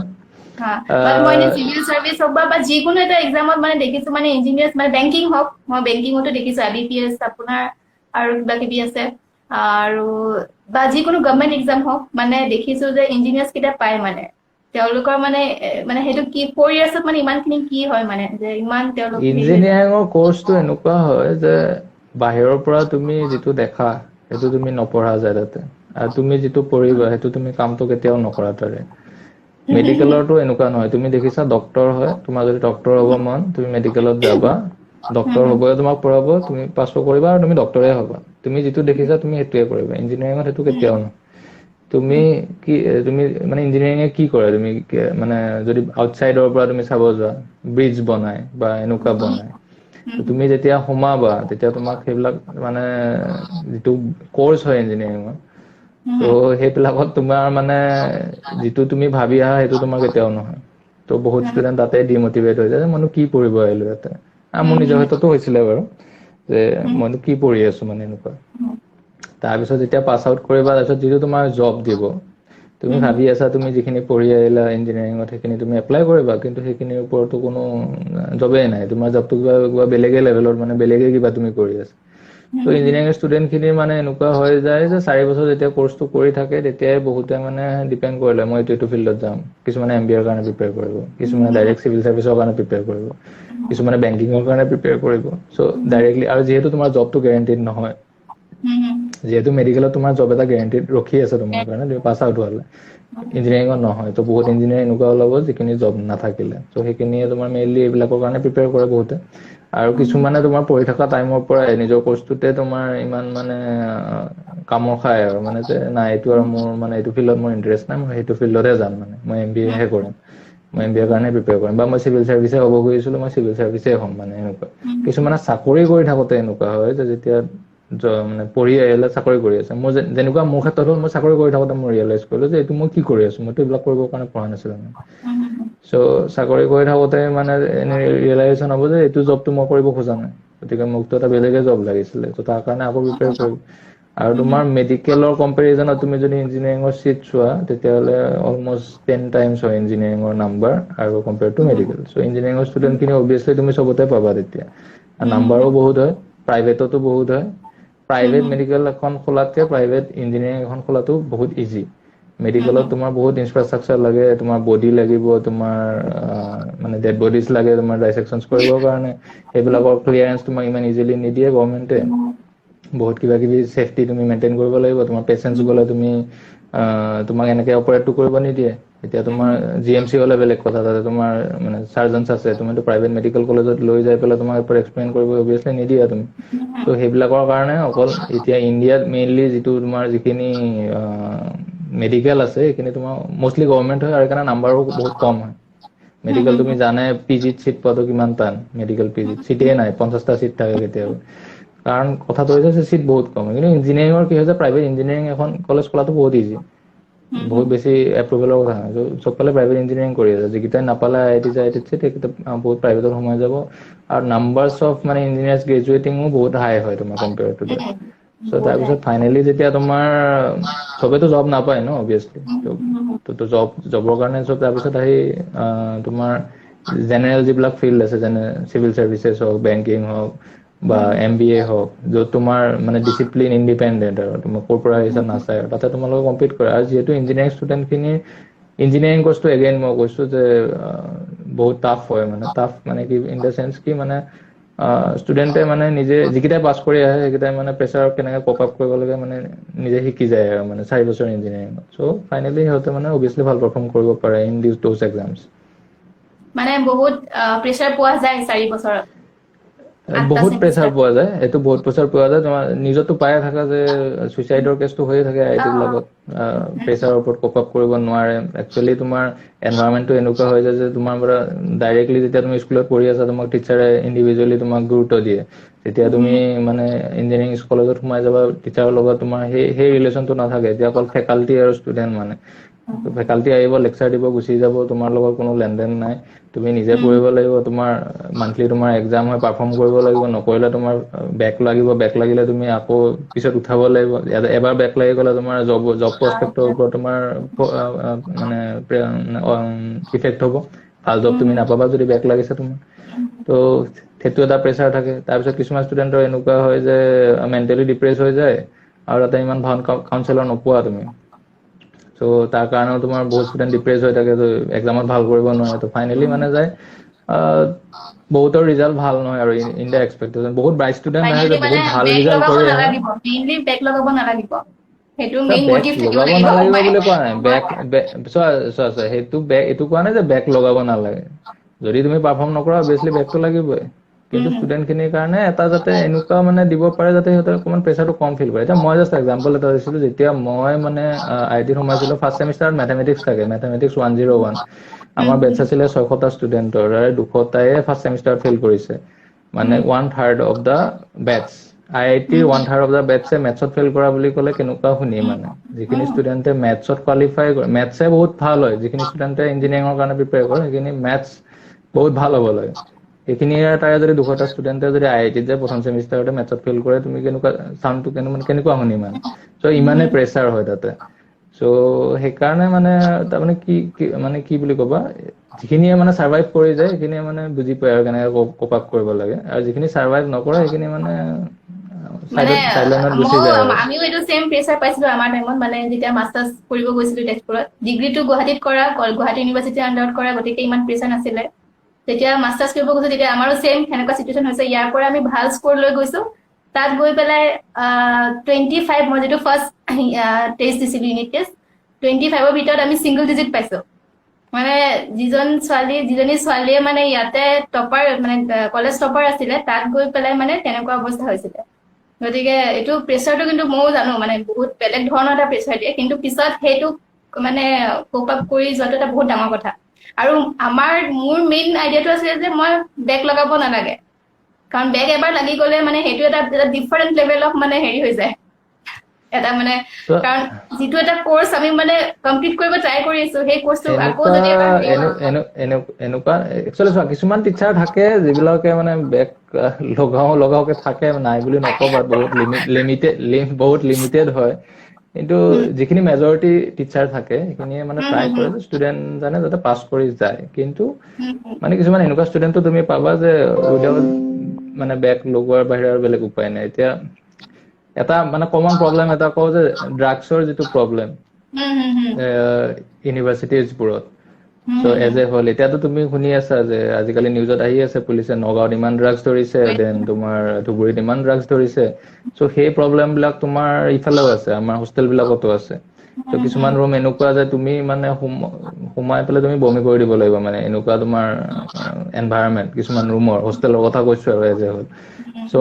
বাট মই এনে চিভিল চাৰ্ভিচ হওক বা যিকোনো এটা এক্সামত মানে দেখিছো মানে ইঞ্জিনিয়াৰ্ছ মানে বেংকিং হওক মই বেংকিঙতো দেখিছো IBPS আপোনাৰ আৰু কিবা কিবি আছে আৰু বা যিকোনো গভৰ্ণমেণ্ট এক্সাম হওক মানে দেখিছো যে ইঞ্জিনিয়াৰ্ছ কেইটা পায় মানে তেওঁলোকৰ মানে মানে সেইটো কি 4 ইয়াৰ্ছত মানে ইমানখিনি কি হয় মানে যে ইমান তেওঁলোক হেৰি হৈ যায় ইঞ্জিনিয়াৰিঙৰ কোৰ্চটো এনেকুৱা হয় যে বাহিৰৰ পৰা তুমি যিটো দেখা সেইটো তুমি নপঢ়া যায় তাতে আৰু তুমি যিটো পঢ়িবা সেইটো তুমি কামটো কেতিয়াও নকৰা তাৰে মেডিকেলৰটো এনেকুৱা নহয় তুমি দেখিছা ডক্তৰ হয় তোমাৰ যদি ডক্তৰ হ'ব মন তুমি মেডিকেলত যাবা ডক্তৰ হ'বই তোমাক পঢ়াব তুমি পাছ কৰিবা আৰু তুমি ডক্তৰে হ'বা তুমি যিটো দেখিছা তুমি সেইটোৱে কৰিবা ইঞ্জিনিয়াৰিঙত সেইটো কেতিয়াও নহয় তুমি তুমি মানে ইঞ্জিনিয়াৰিঙে কি কৰে তুমি মানে যদি আউটচাইডৰ পৰা তুমি চাব যোৱা ব্ৰিজ বনাই বা এনেকুৱা বনাই তুমি যেতিয়া সোমাবা তেতিয়া তোমাক সেইবিলাক মানে যিটো কৰ্চ হয় ইঞ্জিনিয়াৰিঙৰ তো সেইবিলাকত তোমাৰ মানে যিটো তুমি ভাবি আহা সেইটো তোমাৰ কেতিয়াও নহয় তো বহুত ষ্টুডেণ্ট তাতে ডিমটিভেট হৈ যায় যে মইনো কি পঢ়িব আহিলো ইয়াতে মোৰ নিজৰ ক্ষেত্ৰতো হৈছিলে বাৰু যে মইনো কি পঢ়ি আছো মানে এনেকুৱা তাৰপিছত যেতিয়া পাছ আউট কৰিবা তাৰপিছত যিটো তোমাৰ জব দিব তুমি ভাবি আছা তুমি যিখিনি পঢ়ি আহিলা ইঞ্জিনিয়াৰিঙত সেইখিনি তুমি এপ্লাই কৰিবা কিন্তু সেইখিনিৰ ওপৰতো কোনো জবেই নাই তোমাৰ জবটো কিবা বেলেগে লেভেলত মানে বেলেগে কিবা তুমি কৰি আছা তো ইঞ্জিনিয়াৰিং ষ্টুডেণ্টখিনিৰ মানে এনেকুৱা হৈ যায় যে 4 বছৰ যেতিয়া কোৰ্চটো কৰি থাকে তেতিয়াই বহুতে মানে ডিপেণ্ড কৰি লয় মই এইটো ফিল্ডত যাম কিছুমানে MBA ৰ কাৰণে প্ৰিপেয়াৰ কৰিব কিছুমানে ডাইৰেক্ট চিভিল চাৰ্ভিচৰ কাৰণে প্ৰিপেয়াৰ কৰিব কিছুমানে বেংকিঙৰ কাৰণে প্ৰিপেয়াৰ কৰিব সো ডাইৰেক্টলি আৰু যিহেতু তোমাৰ জবটো গেৰাণ্টিড নহয় যিহেতু মেডিকেলত তোমাৰ জব এটা গেৰাণ্টিড ৰখি আছে তোমাৰ কাৰণে তুমি পাছ আউট হোৱালে ইঞ্জিনিয়াৰিঙত নহয় তো বহুত ইঞ্জিনিয়াৰ এনেকুৱা ওলাব যিখিনি জব নাথাকিলে তো সেইখিনিয়ে তোমাৰ মেইনলি এইবিলাকৰ কাৰণে প্ৰিপেয়াৰ কৰে বহুতে আৰু কিছুমানে তোমাৰ পঢ়ি থকা টাইমৰ পৰাই নিজৰ কোৰ্চটোতে তোমাৰ ইমান মানে কামৰ খায় আৰু মানে যে নাই এইটো আৰু মোৰ মানে এইটো ফিল্ডত মোৰ ইণ্টাৰেষ্ট নাই মই সেইটো ফিল্ডতহে যাম মানে মই MBA হে কৰিম মই MBA কাৰণে প্ৰিপেয়াৰ কৰিম বা মই চিভিল চাৰ্ভিচে হ'ব খুজিছিলো মই চিভিল চাৰ্ভিচে হ'ম মানে এনেকুৱা কিছুমানে চাকৰি কৰি থাকোতে এনেকুৱা হয় যে যেতিয়া মানে পঢ়ি আহিলে চাকৰি কৰি আছে মোৰ যেনেকুৱা মোৰ ক্ষেত্ৰত হ'ল মই চাকৰি কৰি থাকোতে মই ৰিয়েলাইজ কৰিলো যে এইটো মই কি কৰি আছো মইতো এইবিলাক কৰিবৰ কাৰণে পঢ়া নাছিলো সো চাকৰি কৰি থাকোতে মানে এনে ৰিয়েলাইজেচন হ'ব যে এইটো জবটো মই কৰিব খোজা নাই গতিকে মোকতো এটা বেলেগে জব লাগিছিলে তো তাৰ কাৰণে আকৌ প্ৰিপেয়াৰ কৰিম আৰু তোমাৰ মেডিকেলৰ কম্পেৰিজনত তুমি যদি ইঞ্জিনিয়াৰিঙৰ চিট চোৱা তেতিয়াহ'লে অলমষ্ট 10 টাইমছ হয় ইঞ্জিনিয়াৰিঙৰ নাম্বাৰ আৰু কম্পেয়াৰ টু মেডিকেল সো ইঞ্জিনিয়াৰিঙৰ ষ্টুডেণ্টখিনি অবভিয়াছলি তুমি চবতে পাবা তেতিয়া নাম্বাৰো বহুত হয় প্ৰাইভেটতো বহুত হয় প্ৰাইভেট মেডিকেল এখন খোলাতকে প্ৰাইভেট ইঞ্জিনিয়াৰিং এখন খোলাটো বহুত ইজি মেডিকেলত তোমাৰ বহুত ইনফ্ৰাষ্ট্ৰাকচাৰ লাগে তোমাৰ বডি লাগিব তোমাৰ মানে ডেড বডিজ লাগে তোমাৰ ডাইছেকচন কৰিবৰ কাৰণে সেইবিলাকৰ ক্লিয়াৰেন্স তোমাক ইমান ইজিলি নিদিয়ে গভৰ্ণমেণ্টে বহুত কিবা কিবি চেফটি তুমি মেইনটেইন কৰিব লাগিব তোমাৰ পেচেণ্টছ গ'লে তুমি তোমাক এনেকে অপাৰেটটো কৰিব নিদিয়ে এতিয়া তোমাৰ GMC হ'লে বেলেগ কথা তাতে তোমাৰ মানে চাৰ্জনছ আছে তুমিতো প্ৰাইভেট মেডিকেল কলেজত লৈ যাই পেলাই তোমাক এক্সপ্লেইন কৰিব অবভিয়াছলি নিদিয়া তুমি তো সেইবিলাকৰ কাৰণে অকল এতিয়া ইণ্ডিয়াত মেইনলি যিটো তোমাৰ যিখিনি মেডিকেল আছে সেইখিনি তোমাৰ মষ্টলি গভৰ্ণমেণ্ট হয় আৰু সেইকাৰণে নাম্বাৰো বহুত কম হয় মেডিকেল তুমি জানে PGত চিট পোৱাটো কিমান টান মেডিকেল PGত চিটেই নাই 50টা চিট থাকে কেতিয়াবা কাৰণ কথাটো হৈছে চিট বহুত কম কিন্তু ইঞ্জিনিয়াৰিঙৰ কি হৈছে প্ৰাইভেট ইঞ্জিনিয়াৰিং এখন কলেজ খোলাটো বহুত ইজি বহুত বেছি এপ্ৰুভেলৰ কথা নাই চবফালে প্ৰাইভেট ইঞ্জিনিয়াৰিং কৰি আছে যিকেইটাই নাপালে IIT বহুত প্ৰাইভেটত সোমাই যাব আৰু নাম্বাৰছ অফ মানে ইঞ্জিনিয়াৰ্ছ গ্ৰেজুৱেটিঙো বহুত হাই হয় তোমাৰ কম্পেয়াৰ টু ডেট চ' তাৰপিছত ফাইনেলি যেতিয়া তোমাৰ চবেতো জব নাপায় ন অবভিয়াছলি তো জবৰ কাৰণে চব তাৰপিছত আহি তোমাৰ জেনেৰেল যিবিলাক ফিল্ড আছে যেনে চিভিল চাৰ্ভিচেছ হওক বেংকিং হওক বা MBA হওক য'ত তোমাৰ মানে ডিচিপ্লিন ইণ্ডিপেণ্ডেণ্ট আৰু তোমাৰ ক'ৰ পৰা আহিছা নাচায় আৰু তাতে তোমালোকে কম্পিট কৰা আৰু যিহেতু ইঞ্জিনিয়াৰিং ষ্টুডেণ্টখিনিৰ ইঞ্জিনিয়াৰিং কোৰ্চটো এগেইন মই কৈছোঁ যে বহুত টাফ হয় মানে টাফ মানে কি ইন দ্য চেন্স কি মানে ষ্টুডেণ্টে মানে নিজে যিকেইটাই পাছ কৰি আহে সেইকেইটাই মানে প্ৰেছাৰক কেনেকৈ কপ আপ কৰিব লাগে মানে নিজে শিকি যায় আৰু মানে 4 বছৰ ইঞ্জিনিয়াৰিঙত চ' ফাইনেলি সিহঁতে মানে অভিয়াছলি ভাল পাৰফৰ্ম কৰিব পাৰে ইন দোজ এক্সামছ মানে বহুত প্ৰেছাৰ পোৱা যায় 4 বছৰত 8টা বহুত প্ৰেছাৰ সেমিষ্টাৰ পোৱা যায় এইটো বহুত প্ৰেছাৰ পোৱা যায় তোমাৰ নিজতো পায়ে থাকা যে ছুইচাইডৰ কেছটো হৈয়ে থাকে IT বিলাকত প্ৰেছাৰৰ ওপৰত কপ আপ কৰিব নোৱাৰে একচুৱেলি তোমাৰ এনভাইৰনমেণ্টটো এনেকুৱা হৈ যায় যে তোমাৰ পৰা ডাইৰেক্টলি যেতিয়া তুমি স্কুলত পঢ়ি আছা তোমাক টিচাৰে ইণ্ডিভিজুৱেলি তোমাক গুৰুত্ব দিয়ে তেতিয়া তুমি মানে ইঞ্জিনিয়াৰিং কলেজত সোমাই যাবা টিচাৰৰ লগত তোমাৰ সেই ৰিলেশ্যনটো নাথাকে এতিয়া অকল ফেকাল্টি আৰু ষ্টুডেণ্ট মানে ফেকাল্টি আহিব লেকচাৰ দিব গুচি যাব তোমাৰ লগত কোনো লেনদেন নাই তুমি নিজে পঢ়িব লাগিব তোমাৰ মান্থলি তোমাৰ এক্সাম হয় পাৰফৰ্ম কৰিব লাগিব নকৰিলে তোমাৰ বেক লাগিলে তুমি আকৌ পিছত উঠাব লাগিব এবাৰ বেক লাগি গ'লে তোমাৰ জব প্ৰস্পেক্টৰ ওপৰত তোমাৰ মানে ইফেক্ট হ'ব ভাল জব তুমি নাপাবা যদি বেক লাগিছে তোমাৰ তো সেইটো এটা প্ৰেছাৰ থাকে তাৰপিছত কিছুমান ষ্টুডেণ্টৰ এনেকুৱা হয় যে মেণ্টেলি ডিপ্ৰেছ হৈ যায় আৰু তাতে ইমান ভাল কাউন্সিলৰ নোপোৱা তুমি চ' তাৰ কাৰণেও তোমাৰ বহুত ষ্টুডেণ্ট ডিপ্ৰেছ হৈ থাকে এক্সামত ভাল কৰিব নোৱাৰে তো ফাইনেলি মানে যায় বহুতৰ ৰিজাল্ট ভাল নহয় আৰু ইন দ্য এক্সপেক্টেশন বহুত ব্ৰাইট ষ্টুডেণ্ট আহে ফাইনেলি যে মানে বহুত ভাল বেক ৰিজাল্ট লগাব কৰি আহে নালাগিব মেইনলি বেক লগাব নালাগিব সেইটো মেইন বেক মটিভ থাকিব লগাব লাগিব নালাগিব সোমাই বুলি কোৱা নাই চোৱা সেইটো এইটো কোৱা নাই যে বেক লগাব নালাগে যদি তুমি পাৰফৰ্ম নকৰা অবভিয়াছলি বেকটো লাগিবই কিন্তু ষ্টুডেণ্টখিনিৰ কাৰণে এটা যাতে এনেকুৱা মানে দিব পাৰে যাতে সিহঁতে অকণমান প্ৰেছাৰটো কম ফিল কৰে এতিয়া মই জাষ্ট এক্সাম্পল এটা দিছিলোঁ যেতিয়া মই মানে IT সোমাইছিলোঁ ফাৰ্ষ্ট ছেমিষ্টাৰত মেথমেটিক্স থাকে মেথমেটিক্স 101 আমাৰ বেটছ আছিলে 600টা ষ্টুডেণ্টৰ 200টাই ফাৰ্ষ্ট ছেমিষ্টাৰত ফেইল কৰিছে মানে 1/3 অফ দা বেটছ IITৰ 1/3 অফ দা বেটছে মেথছত ফেইল কৰা বুলি ক'লে কেনেকুৱা শুনি মানে যিখিনি ষ্টুডেণ্টে মেথছত কোৱালিফাই কৰে মেথছে বহুত ভাল হয় যিখিনি ষ্টুডেণ্টে ইঞ্জিনিয়াৰিঙৰ কাৰণে প্ৰিপেয়াৰ কৰে সেইখিনি মেথছ বহুত ভাল হ'ব লাগে এইখিনি তাৰে যদি 200টা ষ্টুডেণ্টে যদি IITত যে প্ৰথম ছেমিষ্টাৰতে মেথছত ফেইল কৰে তুমি কেনেকুৱা চাউণ্ডটো কেনেকুৱা শুনি মানে চ' ইমানে প্ৰেছাৰ হয় তাতে চ' সেইকাৰণে মানে তাৰমানে মানে কি বুলি ক'বা যিখিনিয়ে মানে ছাৰ্ভাইভ কৰি যায় সেইখিনিয়ে মানে বুজি পায় আৰু কেনেকে কপ আপ কৰিব লাগে আৰু যিখিনি ছাৰ্ভাইভ নকৰে সেইখিনি মানে মানে চাইডলাইনত গুচি যায় আৰু আমিও এইটো চেম প্ৰেছাৰ পাইছিলো আমাৰ টাইমত মানে যেতিয়া মাষ্টাৰ্ছ কৰিব গৈছিলো তেজপুৰত ডিগ্ৰীটো গুৱাহাটীত কৰা গুৱাহাটী ইউনিভাৰ্চিটিৰ আণ্ডাৰত কৰা গতিকে ইমান প্ৰেছাৰ নাছিলে যেতিয়া মাষ্টাৰ্ছ কৰিব গৈছো তেতিয়া আমাৰো চেম সেনেকুৱা চিটুৱেশ্যন হৈছে ইয়াৰ পৰা আমি ভাল স্ক'ৰ লৈ গৈছো তাত গৈ পেলাই 25 মই যিটো ফাৰ্ষ্ট টেষ্ট দিছিলো ইউনিট টেষ্ট 25ৰ ভিতৰত আমি ছিংগল ডিজিট পাইছো মানে যিজনী ছোৱালীয়ে মানে ইয়াতে টপাৰ মানে কলেজ টপাৰ আছিলে তাত গৈ পেলাই মানে তেনেকুৱা অৱস্থা হৈছিলে গতিকে এইটো প্ৰেছাৰটো কিন্তু ময়ো জানো মানে বহুত বেলেগ ধৰণৰ এটা প্ৰেছাৰ দিয়ে কিন্তু পিছত সেইটো মানে কোপ আপ কৰি যোৱাটো এটা বহুত ডাঙৰ কথা আৰু মোৰ মেইন আইডিয়াটো আছিলে যে মই বেক লগাব নালাগে কাৰণ বেক এবাৰ লাগি গ'লে মানে সেইটো এটা ডিফাৰেণ্ট লেভেল অফ মানে হেৰি হৈ যায় এটা মানে কাৰণ যিটো এটা কোৰ্চ আমি মানে কমপ্লিট কৰিব ট্ৰাই কৰি আছো সেই কোৰ্চটো আকৌ যদি এবাৰ এনেকুৱা একচুৱেলি চোৱা কিছুমান টিচাৰ থাকে যিবিলাকে মানে বেক লগাওকে থাকে নাই বুলি নকবা বহুত লিমিটেড হয় কিন্তু যিখিনি মেজৰিটি টিচাৰ থাকে সেইখিনিয়ে মানে ট্ৰাই কৰে যে ষ্টুডেণ্টজনে যাতে পাছ কৰি যায় কিন্তু মানে কিছুমান এনেকুৱা ষ্টুডেণ্টটো তুমি পাবা যে উইদাউট মানে বেক লগোৱাৰ বাহিৰে আৰু বেলেগ উপায় নাই এতিয়া এটা মানে কমন প্ৰব্লেম এটা কওঁ যে ড্ৰাগছৰ যিটো প্ৰব্লেম ইউনিভাৰ্চিটিজবোৰত চ' এজ এ হ'ল এতিয়াতো তুমি শুনি আছা যে আজিকালি নিউজত আহি আছে পুলিচে নগাঁৱত ইমান ড্ৰাগছ ধৰিছে দেন তোমাৰ ধুবুৰীত ইমান ড্ৰাগছ ধৰিছে চ' সেই প্ৰব্লেম বিলাক তোমাৰ ইফালেও আছে আমাৰ হোষ্টেল বিলাকতো আছে চ' কিছুমান ৰুম এনেকুৱা যে তুমি মানে সোমাই পেলাই তুমি বমি কৰি দিব লাগিব মানে এনেকুৱা তোমাৰ এনভাইৰনমেণ্ট কিছুমান ৰুমৰ হোষ্টেলৰ কথা কৈছো আৰু এজ এ হ'ল চ'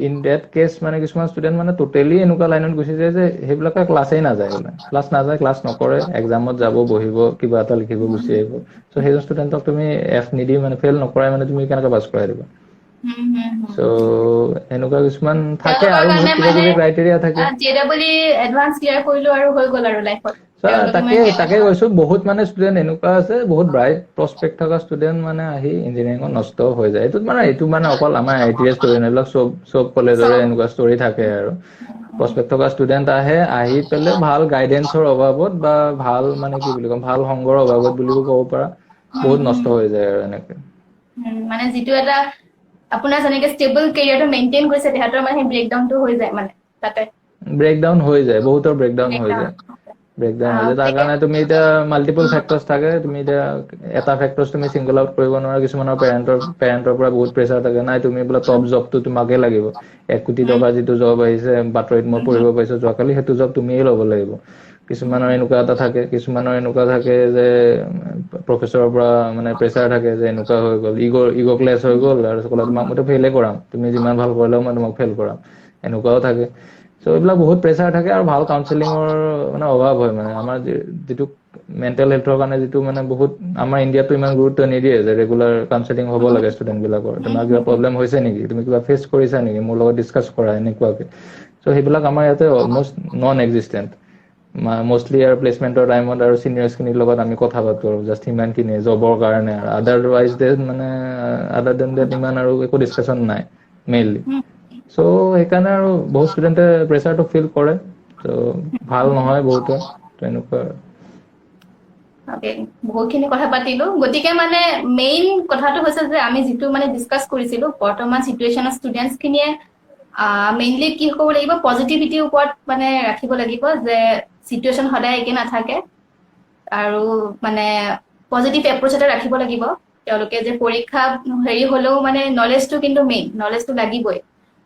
ইন ডেট কেছ মানে কিছুমান ষ্টুডেণ্ট মানে টোটেলি এনেকুৱা লাইনত গুচি যায় যে সেইবিলাকে ক্লাছেই নাযায় বোলে ক্লাছ নকৰে এক্সামত যাব বহিব কিবা এটা লিখিব গুচি আহিব চ' সেইজন ষ্টুডেণ্টক তুমি F নিদি মানে ফেইল নকৰাই মানে তুমি কেনেকৈ পাছ কৰাই দিবা চ' এনেকুৱা কিছুমান থাকে তেওঁলোকৰ আৰু বহুত কাৰণে কিবা মানে কিবি ক্ৰাইটেৰিয়া থাকে JEE এডভান্স ক্লিয়াৰ কৰিলো আৰু হৈ গ'ল আৰু লাইফত তাকে কৈছো বহুত মানে ষ্টুডেন্ট এনেকুৱা আছে বহুত ব্ৰাইট প্ৰস্পেক্ট থকা ষ্টুডেন্ট মানে আহি ইঞ্জিনিয়াৰিঙত নষ্ট হৈ যায় এইটো মানে অকল আমাৰ আইটিএ ষ্টুডেন্ট এইবিলাক চব কলেজৰে এনেকুৱা ষ্টৰি থাকে আৰু প্ৰস্পেক্ট থকা ষ্টুডেন্ট আহি পেলাই ভাল গাইডেন্সৰ অভাৱত বা ভাল মানে কি বুলি ক'ম ভাল সংগৰ অভাৱত বুলিও ক'ব পাৰা বহুত নষ্ট হৈ যায় আৰু এনেকে মানে যিটো এটা আপোনাৰ যেনেকে ষ্টেবল কেৰিয়াৰটো মেইনটেইন কৰিছে তেহাঁতৰ মানে ব্ৰেকডাউনটো হৈ যায় মানে তাতে ব্ৰেকডাউন হৈ যায় বহুতৰ ব্ৰেকডাউন হৈ যায় তাৰ কাৰণে তুমি এতিয়া মাল্টিপল ফেক্টৰ্ছ থাকে তুমি এতিয়া এটা ফেক্টৰ্ছ তুমি সিংগল আউট কৰিব নোৱাৰা কিছুমানৰ পেৰেণ্টৰ পৰা বহুত প্ৰেছাৰ থাকে নাই তুমি বোলে টপ জবটো তোমাকে লাগিব 1 কোটি টকা যিটো জব আহিছে বাতৰিত মই পঢ়িব পাইছো যোৱাকালি সেইটো জব তুমিয়ে ল'ব লাগিব কিছুমানৰ এনেকুৱা এটা থাকে কিছুমানৰ এনেকুৱা থাকে যে প্ৰফেছৰৰ পৰা মানে প্ৰেছাৰ থাকে যে এনেকুৱা হৈ গ'ল ইগ' ক্লেছ হৈ গ'ল আৰু তোমাক মইতো ফেইলে কৰাম তুমি যিমান ভাল কৰিলেও মই তোমাক ফেইল কৰাম এনেকুৱাও থাকে চ' এইবিলাক বহুত প্ৰেছাৰ থাকে আৰু ভাল কাউন্সেলিঙৰ মানে অভাৱ হয় মানে আমাৰ যিটো মেণ্টেল হেল্থৰ কাৰণে যিটো মানে বহুত আমাৰ ইণ্ডিয়াতো ইমান গুৰুত্ব নিদিয়ে যে ৰেগুলাৰ কাউন্সেলিং হ'ব লাগে ষ্টুডেণ্ট বিলাকৰ তোমাৰ কিবা প্ৰব্লেম হৈছে নেকি তুমি কিবা ফেচ কৰিছা নেকি মোৰ লগত ডিছকাছ কৰা এনেকুৱাকে চ' সেইবিলাক আমাৰ ইয়াতে অলমষ্ট নন এক্সিষ্টেণ্ট মষ্টলি আৰু প্লেচমেণ্টৰ টাইমত আৰু চিনিয়ৰ্ছখিনিৰ লগত আমি কথা পাতো আৰু জাষ্ট সিমানখিনিয়ে জবৰ কাৰণে আৰু আদাৰৱাইজ মানে আদাৰ দেন দেট ইমান আৰু একো ডিছকাশ্যন নাই মেইনলি চ' সেইকাৰণে আৰু বহুত ষ্টুডেণ্টে প্ৰেছাৰটো ফিল কৰে ত' ভাল নহয় বহুতৰ তেনেকুৱা আৰু বহুতখিনি কথা পাতিলো গতিকে মানে মেইন কথাটো হৈছে যে আমি যিটো মানে ডিছকাছ কৰিছিলো বৰ্তমান চিটুৱেশ্যনৰ ষ্টুডেণ্টছখিনিয়ে মেইনলি কি হ'ব লাগিব পজিটিভিটিৰ ওপৰত মানে ৰাখিব লাগিব যে চিটুৱেশ্যন সদায় একে নাথাকে আৰু মানে পজিটিভ এপ্ৰচ এটা ৰাখিব লাগিব তেওঁলোকে যে পৰীক্ষা হেৰি হলেও মানে নলেজটো কিন্তু মেইন নলেজটো লাগিবই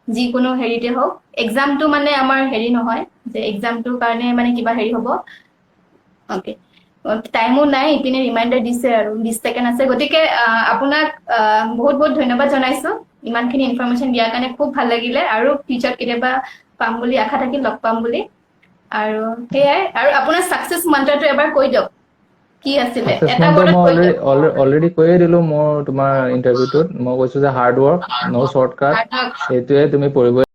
যিকোনো হেৰিতে হওক এক্সামটো মানে আমাৰ হেৰি নহয় যে এক্সামটোৰ কাৰণে মানে কিবা হেৰি হ'ব অ'কে টাইমো নাই ইপিনে ৰিমাইণ্ডাৰ দিছে আৰু 20 ছেকেণ্ড আছে গতিকে আপোনাক বহুত বহুত ধন্যবাদ জনাইছো ইমানখিনি ইনফৰমেশ্যন দিয়াৰ কাৰণে খুব ভাল লাগিলে আৰু ফিউচাৰত কেতিয়াবা পাম বুলি আশা থাকিল লগ পাম বুলি আৰু সেয়াই আৰু আপোনাৰ ছাকচেছ মন্ত্ৰটো এবাৰ কৈ দিয়ক কি আছিলে এটা ৱৰ্ডত কৈ দিয়ক অলৰেডি কৈয়ে দিলো মোৰ তোমাৰ ইণ্টাৰভিউটোত মই কৈছো যে হাৰ্ড ৱৰ্ক নো শ্বৰ্টকাট সেইটোৱে তুমি পঢ়িব